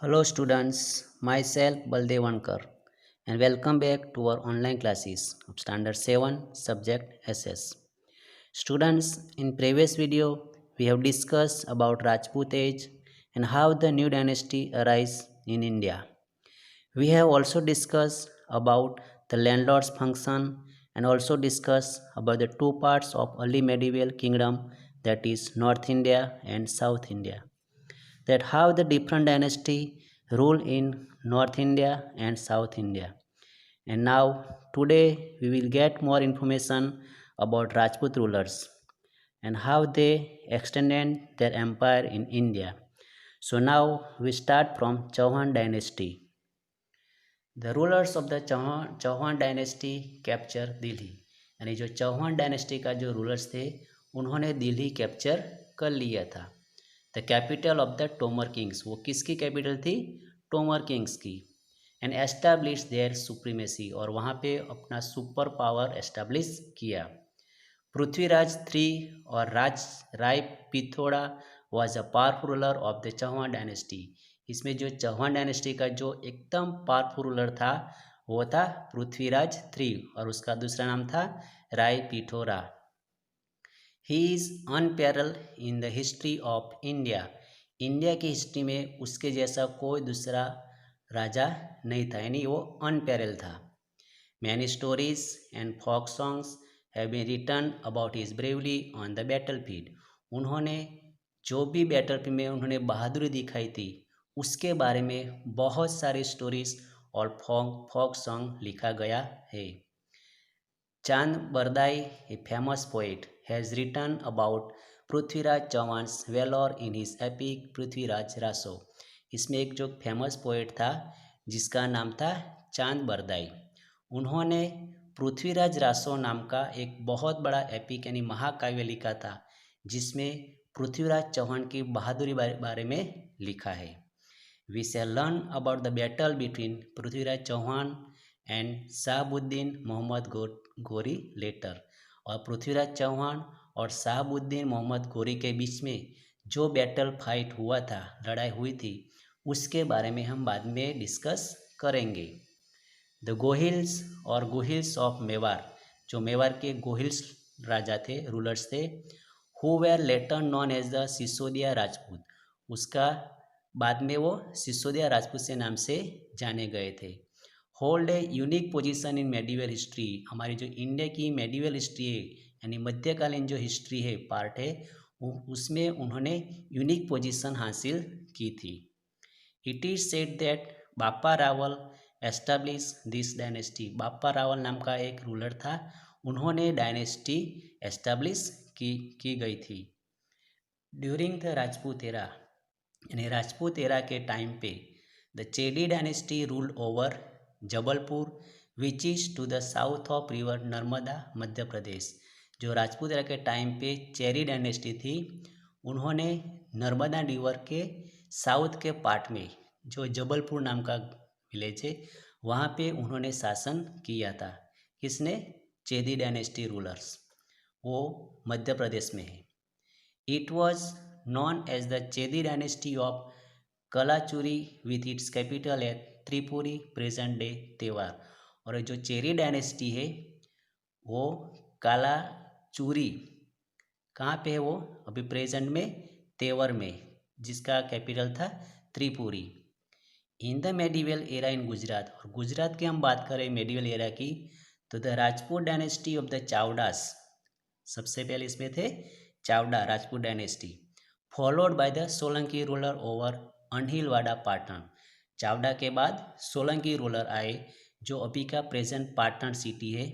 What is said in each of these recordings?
Hello students, myself Baldevankar and welcome back to our online classes of Standard 7 subject SS. Students, in previous video we have discussed about Rajput age and how the new dynasty arose in India. We have also discussed about the landlord's function and also discussed about the two parts of early medieval kingdom, that is North India and South India, that how the different dynasty rule in North India and South India. And now today we will get more information about Rajput rulers and how they extended their empire in India. So now we start from Chauhan dynasty. The rulers of the Chauhan dynasty capture Delhi, यानी जो Chauhan dynasty का जो rulers थे उन्होंने Delhi capture कर लिया था। The capital of the Tomar kings, वो किसकी कैपिटल थी? टोमर किंग्स की। एंड एस्टैब्लिश देयर सुप्रीमेसी, और वहाँ पे अपना सुपर पावर एस्टैब्लिश किया। पृथ्वीराज थ्री और Rai Pithora was a powerful ruler of the Chauhan dynasty. इसमें जो चौहान डायनेस्टी का जो एकदम पावरफुल रूलर था वो था पृथ्वीराज थ्री, और उसका दूसरा नाम था Rai Pithora. He is unparalleled in the history of India. India की हिस्ट्री में उसके जैसा कोई दूसरा राजा नहीं था, यानी वो अनपैरल था। Many stories and folk songs have been written about his bravely on the battlefield. उन्होंने जो भी बैटलफील्ड में उन्होंने बहादुरी दिखाई थी उसके बारे में बहुत सारी स्टोरीज और फोक सॉन्ग लिखा गया है। Chand Bardai, a famous poet, has written about Prithviraj Chauhan's valour in his epic Prithviraj Raso. इसमें एक जो फेमस पोएट था जिसका नाम था चांद बरदाई, उन्होंने पृथ्वीराज रासो नाम का एक बहुत बड़ा एपिक यानी महाकाव्य लिखा था जिसमें पृथ्वीराज चौहान की बहादुरी बारे में लिखा है। We shall learn about the battle between Prithviraj Chauhan and Shahabuddin Muhammad Ghori later, और पृथ्वीराज चौहान और शाहबुद्दीन मोहम्मद गोरी के बीच में जो बैटल फाइट हुआ था, लड़ाई हुई थी, उसके बारे में हम बाद में डिस्कस करेंगे। द गोहिल्स और गोहिल्स ऑफ मेवाड़, जो मेवाड़ के गोहिल्स राजा थे, रूलर्स थे, who were later known as the Sisodia Rajput, उसका बाद में वो सिसोदिया राजपूत से नाम से जाने गए थे। Hold a unique position in medieval history, हमारी जो इंडिया की मेडिवल हिस्ट्री है यानी मध्यकालीन जो हिस्ट्री है पार्ट है, उसमें उन्होंने यूनिक पोजीशन हासिल की थी। इट इज सेड दैट बापा रावल एस्टैब्लिश दिस डायनेस्टी, बापा रावल नाम का एक रूलर था, उन्होंने डायनेस्टी एस्टैब्लिश की गई थी। ड्यूरिंग द राजपूत एरा, यानी राजपूत एरा के टाइम पे the Chedi dynasty ruled over Jabalpur which is to the south of river Narmada Madhya Pradesh. जो राजपूत एरा के टाइम पे चेरी डायनेस्टी थी, उन्होंने नर्मदा रिवर के साउथ के पार्ट में जो जबलपुर नाम का विलेज है वहाँ पे उन्होंने शासन किया था। किसने? चेदी डायनेस्टी रूलर्स, वो मध्य प्रदेश में है। It was known as the Chedi dynasty of Kalachuri with its capital at Tripuri present day तेवर, और जो चेरी डायनेस्टी है वो कालाचूरी कहाँ पे है? वो अभी प्रेजेंट में तेवर में, जिसका कैपिटल था Tripuri. In the medieval era in Gujarat, और गुजरात की हम बात करें मेडिवल एरा की तो the Rajput dynasty of the Chavdas, सबसे पहले इसमें थे Chavda Rajput dynasty, followed by the Solanki ruler over Anhilwara Patan. Chavda के बाद सोलंकी रूलर आए जो अभी का प्रेजेंट पाटन सिटी है,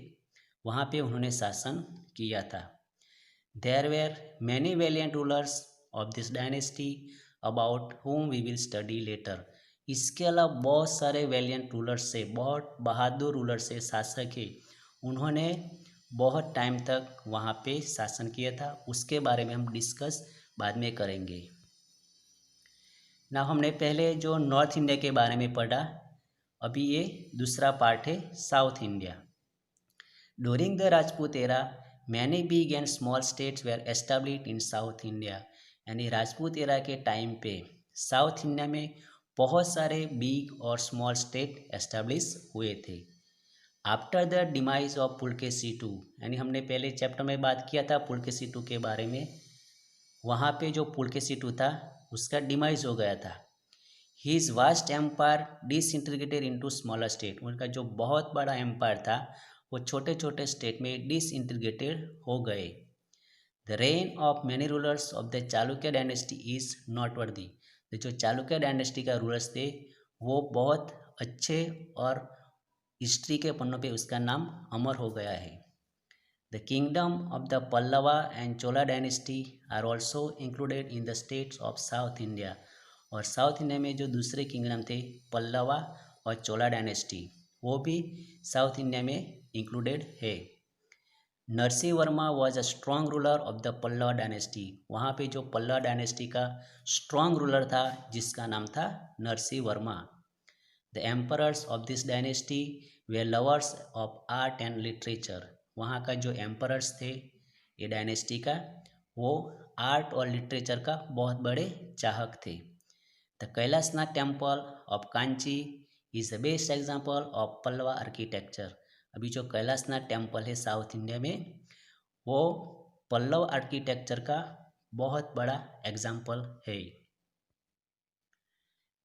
वहाँ पे उन्होंने शासन किया था। There were many valiant rulers of this dynasty about whom we will study later. इसके अलावा बहुत सारे वेलियंट रूलर्स से, बहुत बहादुर रूलर से, शासक है, उन्होंने बहुत टाइम तक वहाँ पे शासन किया था, उसके बारे में हम डिस्कस बाद में करेंगे ना। हमने पहले जो नॉर्थ इंडिया के बारे में पढ़ा, अभी ये दूसरा पार्ट है south India. During the Rajput era many big and small states were established in south India, यानी राजपूत एरा के टाइम पे साउथ इंडिया में बहुत सारे बिग और स्मॉल स्टेट एस्टेब्लिश हुए थे। After the demise of Pulakeshi two, यानी हमने पहले चैप्टर में बात किया था पुलकेशी टू के बारे में। वहाँ पे जो पुलकेशी टू था उसका डिमाइज हो गया था। His vast empire disintegrated into smaller state, उनका जो बहुत बड़ा एम्पायर था वो छोटे छोटे स्टेट में डिसइंटीग्रेटेड हो गए। The rain of many rulers of the Chalukya dynasty is not worthy, जो चालुक्य डायनेस्टी का रूलर्स थे वो बहुत अच्छे और हिस्ट्री के पन्नों पे उसका नाम अमर हो गया है। The kingdom of the Pallava and Chola dynasty are also included in the states of south India, और साउथ इंडिया में जो दूसरे किंगडम थे पल्लवा और चोला डायनेस्टी वो भी साउथ इंडिया में इंक्लूडेड है। Narasimha Varma was a strong ruler of the Pallava dynasty, वहाँ पे जो पल्लव डायनेस्टी का स्ट्रॉन्ग रूलर था जिसका नाम था Narasimha Varma. The emperors of this dynasty were lovers of art and literature, वहाँ का जो एम्परर्स थे ये डायनेस्टी का वो आर्ट और लिटरेचर का बहुत बड़े चाहक थे। The Kailashnath temple of Kanchi is the best example of Pallava architecture, अभी जो कैलाशनाथ टेम्पल है साउथ इंडिया में वो पल्लव आर्किटेक्चर का बहुत बड़ा एग्जाम्पल है।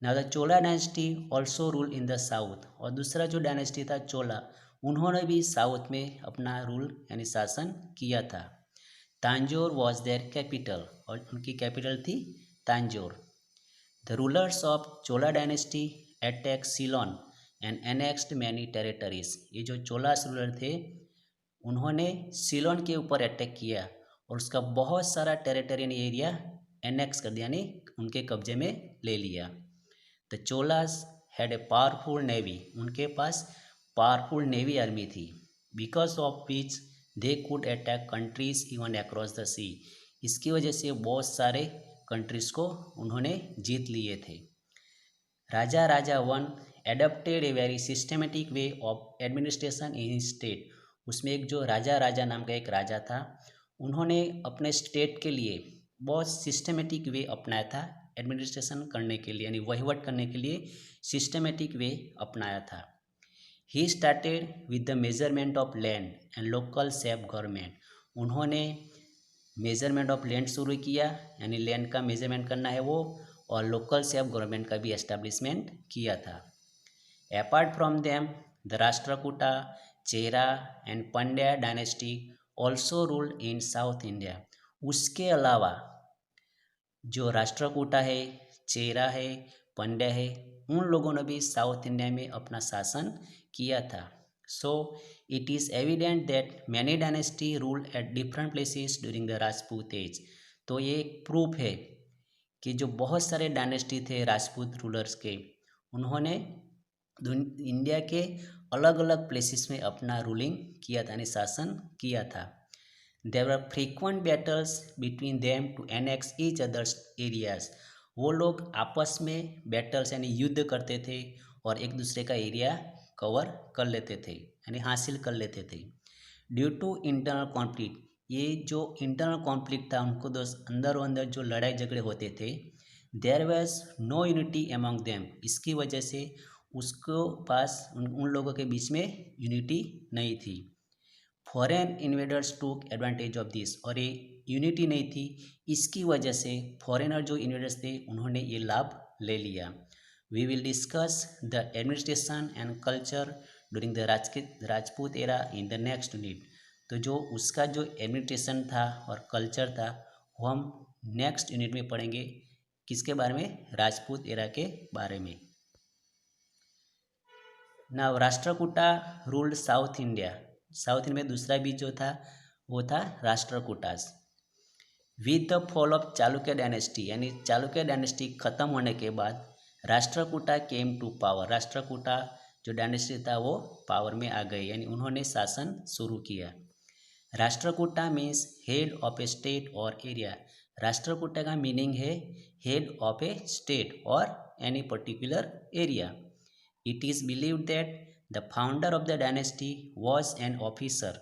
Now the Chola dynasty also rule in the south, और दूसरा जो डायनेस्टी था चोला उन्होंने भी साउथ में अपना रूल यानी शासन किया था। तांजोर वॉज देयर कैपिटल, और उनकी कैपिटल थी Tanjore. The rulers of Chola dynasty attack Ceylon and annexed many territories, ये जो चोलास रूलर थे उन्होंने सीलोन के ऊपर अटैक किया और उसका बहुत सारा टेरिटरियन एरिया एनेक्स कर दिया यानी उनके कब्जे में ले लिया। The Cholas had a powerful navy, उनके पास पावरफुल नेवी आर्मी थी, because of which they could attack countries even across the sea, इसकी वजह से बहुत सारे कंट्रीज को उन्होंने जीत लिए थे। Raja Raja one adopted a very systematic way of administration in state, उसमें एक जो राजा राजा नाम का एक राजा था उन्होंने अपने स्टेट के लिए बहुत सिस्टमेटिक वे अपनाया था एडमिनिस्ट्रेशन करने के लिए, यानी वहीवट करने के लिए सिस्टमेटिक वे अपनाया था। He started with the measurement of land and local self government, उन्होंने मेजरमेंट ऑफ लैंड शुरू किया यानी लैंड का मेजरमेंट करना है वो, और लोकल सेल्फ गवर्नमेंट का भी एस्टेब्लिशमेंट किया था। Apart from them the Rashtrakuta, Chera and Pandya dynasty also ruled in south India, उसके अलावा जो राष्ट्रकूटा है, चेरा है, पंड्या है, उन लोगों ने भी साउथ इंडिया में अपना शासन किया था। So it is evident that many dynasty ruled at different places during the Rajput age, तो ये एक प्रूफ है कि जो बहुत सारे डायनेस्टी थे राजपूत रूलर्स के उन्होंने इंडिया के अलग अलग प्लेसेस में अपना रूलिंग किया था यानी शासन किया था। There are frequent battles between them to annex each others areas, वो लोग आपस में बैटल्स यानी युद्ध करते थे और एक दूसरे का एरिया कवर कर लेते थे यानी हासिल कर लेते थे। ड्यू टू इंटरनल कॉन्फ्लिक्ट, ये जो इंटरनल कॉन्फ्लिक्ट था उनको अंदर अंदर जो लड़ाई झगड़े होते थे, there was no unity among them, इसकी वजह से उसको पास उन लोगों के बीच में यूनिटी नहीं थी। फॉरेन इन्वेडर्स टूक एडवांटेज ऑफ दिस, और ये यूनिटी नहीं थी इसकी वजह से फॉरेनर जो इन्वेडर्स थे उन्होंने ये लाभ ले लिया। We will discuss the administration and culture during the Rajput era in the next unit, तो जो उसका जो एडमिनिस्ट्रेशन था और कल्चर था वो हम नेक्स्ट यूनिट में पढ़ेंगे। किसके बारे में? राजपूत एरा के बारे में। ना Rashtrakuta ruled south India, south India में दूसरा बीच जो था वो था Rashtrakutas. With the fall of Chalukya dynasty, यानी चालुक्य डायनेस्टी खत्म होने के बाद Rashtrakuta came to power, Rashtrakuta जो डायनेस्टी था वो पावर में आ गए यानी उन्होंने शासन शुरू किया। Rashtrakuta means head of A state और एरिया, राष्ट्रकूटा का मीनिंग है हेड ऑफ ए स्टेट और any particular area. It is believed that the founder of the dynasty was an officer,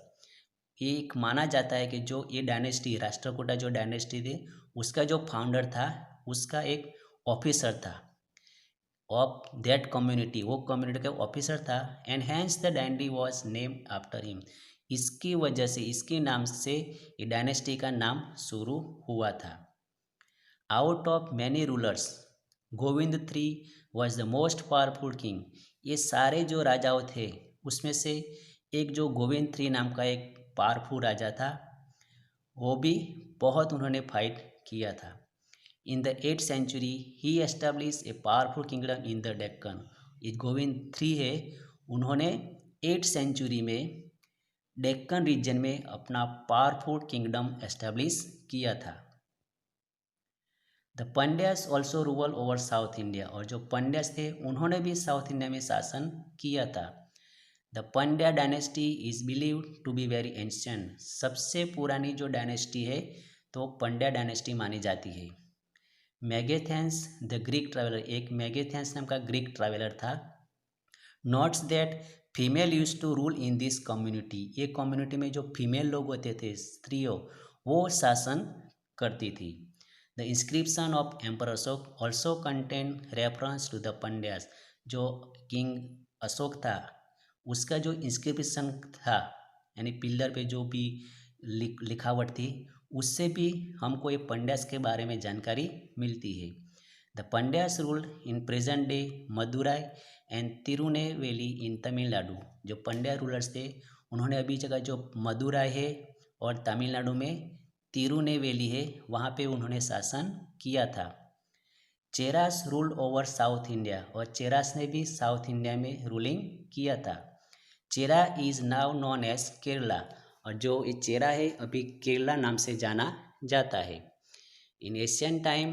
एक माना जाता है कि जो ये डायनेस्टी राष्ट्रकूटा जो डायनेस्टी थी उसका जो फाउंडर था उसका एक ऑफिसर था। ऑफ दैट कम्युनिटी, वो कम्युनिटी का ऑफिसर था, and hence the dynasty was name after him, इसकी वजह से, इसके नाम से ये डायनेस्टी का नाम शुरू हुआ था। Out of many rulers Govind three was the most powerful king, ये सारे जो राजाओं थे उसमें से एक जो गोविंद थ्री नाम का एक पावरफुल राजा था, वो भी बहुत उन्होंने फाइट किया था। In the 8th century he establish a powerful kingdom in the Deccan, ये गोविंद थ्री है, उन्होंने 8th सेंचुरी में डेक्कन रीजन में अपना पावरफुल किंगडम एस्टेब्लिश किया था। The Pandyas also rule over south India, और जो पंड्यास थे उन्होंने भी साउथ इंडिया में शासन किया था। The Pandya dynasty is believed to be very ancient, सबसे पुरानी जो डायनेस्टी है तो पंड्या डायनेस्टी मानी जाती है। मैगेथेंस द ग्रीक ट्रैवलर, एक मैगेथेंस नाम का ग्रीक ट्रैवलर था, notes that female use to rule in this community, ये कम्युनिटी में जो फीमेल लोग होते थे, स्त्रियों, वो शासन करती थी। The inscription of emperor Ashoka also contain reference to the Pandyas, जो किंग अशोक था उसका जो इंस्क्रिप्शन था, यानी पिलर पे जो भी लिखावट थी, उससे भी हमको ये पंड्यास के बारे में जानकारी मिलती है। The Pandyas ruled in present day Madurai and Tirunelveli in Tamil, जो पंड्या रूलर्स थे उन्होंने अभी जगह जो मदुराई है और तमिलनाडु में तिरुनेवेली है वहाँ पे उन्होंने शासन किया था। Cheras ruled over south India, और चेरास ने भी साउथ इंडिया में रूलिंग किया था। Chera is now known as Kerala, और जो ये चेरा है अभी केरला नाम से जाना जाता है। इन Asian time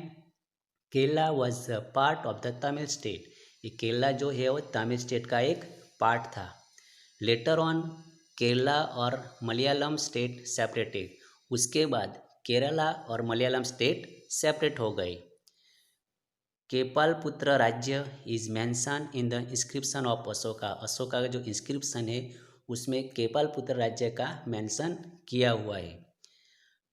Kerala was part of the Tamil state, ये केरला जो है वो तमिल स्टेट का एक पार्ट था। लेटर ऑन केरला और मलयालम स्टेट सेपरेटेड, उसके बाद केरला और मलयालम स्टेट सेपरेट हो गए। केपालपुत्र राज्य is mention in the inscription of Ashoka, Ashoka का जो इंस्क्रिप्शन है उसमें केपालपुत्र राज्य का मेंशन किया हुआ है।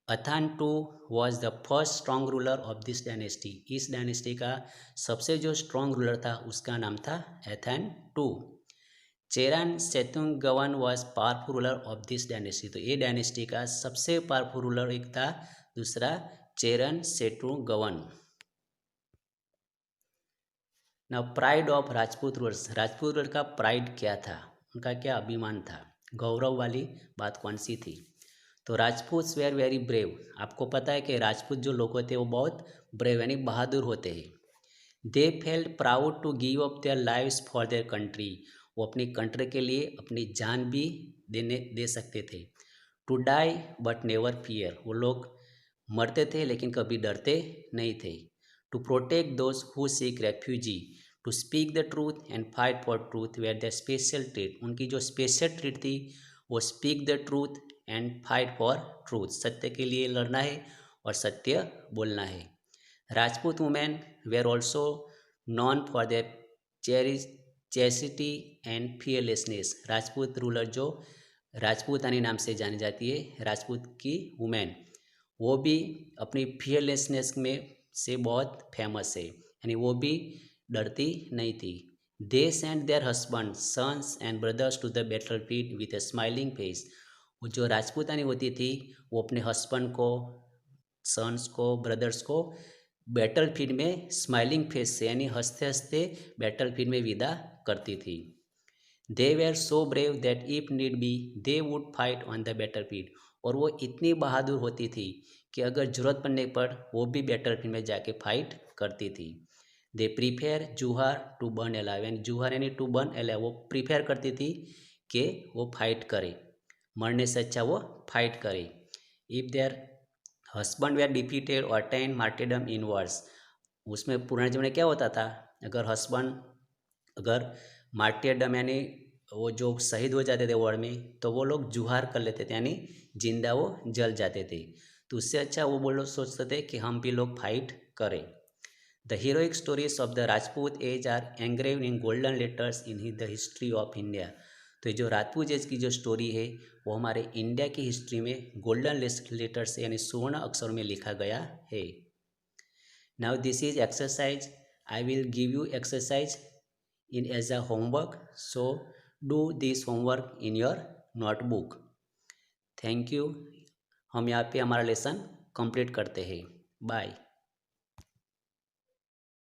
Athan two was the first strong ruler of this dynasty, इस डायनेस्टी का सबसे जो स्ट्रॉन्ग रूलर था उसका नाम था Athan two. Cheran Senguttuvan was powerful ruler of this dynasty, तो ये डायनेस्टी का सबसे पावरफुल रूलर एक था, दूसरा चेरन सेतुंगवन। ना pride of Rajput rulers, Rajput ruler का प्राइड क्या था, उनका क्या अभिमान था, गौरव वाली बात कौन सी थी? तो राजपूत वेर वेरी ब्रेव, आपको पता है कि राजपूत जो लोग होते हैं वो बहुत ब्रेव यानी बहादुर होते हैं। They felt proud to give up their lives for their country, वो अपनी कंट्री के लिए अपनी जान भी दे सकते थे। To die but never fear, वो लोग मरते थे लेकिन कभी डरते नहीं थे। To protect those who seek refugee, to speak the truth and fight for truth were the special treat, उनकी जो स्पेशल ट्रीट थी वो speak the truth and fight for truth, सत्य के लिए लड़ना है और सत्य बोलना है। Rajput women were also known for their chastity and fearlessness, Rajput ruler जो राजपूतानी नाम से जानी जाती है, राजपूत की वुमेन, वो भी अपनी फियरलेसनेस में से बहुत फेमस है, यानी वो भी डरती नहीं थी। They send their husband sons and brothers to the battlefield with a smiling face, वो जो राजपूतानी होती थी वो अपने हस्बैंड को, सन्स को, ब्रदर्स को बैटल फील्ड में स्माइलिंग फेस से यानी हंसते हंसते बैटल फील्ड में विदा करती थी। They were so brave that if need be they would fight on the battle field, और वो इतनी बहादुर होती थी कि अगर जरूरत पड़ने पर वो भी बैटल फील्ड में जाके फाइट करती थी। दे प्रीफेयर जूहार टू बर्न अलाइव, यानी जूहार यानी टू बर्न अलाइव, वो प्रीफेयर करती थी कि वो फाइट करे, मरने से अच्छा वो फाइट करे। If their husband were defeated और अटेन मार्टेडम इन वर्स, उसमें पुराने जमाने क्या होता था, अगर हस्बैंड अगर मार्टेडम यानी वो जो शहीद हो जाते थे वॉर में, तो वो लोग जुहार कर लेते थे यानी जिंदा वो जल जाते थे, तो उससे अच्छा वो लोग सोचते थे कि हम भी लोग फाइट करें। The heroic stories of the Rajput age are engraved in golden letters in the history of India, तो जो राजपूत एज की जो स्टोरी है वो हमारे इंडिया की हिस्ट्री में गोल्डन लेटर से यानी स्वर्ण अक्षर में लिखा गया है। Now this is exercise, I will give you exercise in as a homework. So do this homework in your notebook. Thank you. हम यहाँ पे हमारा लेसन कंप्लीट करते हैं. बाय.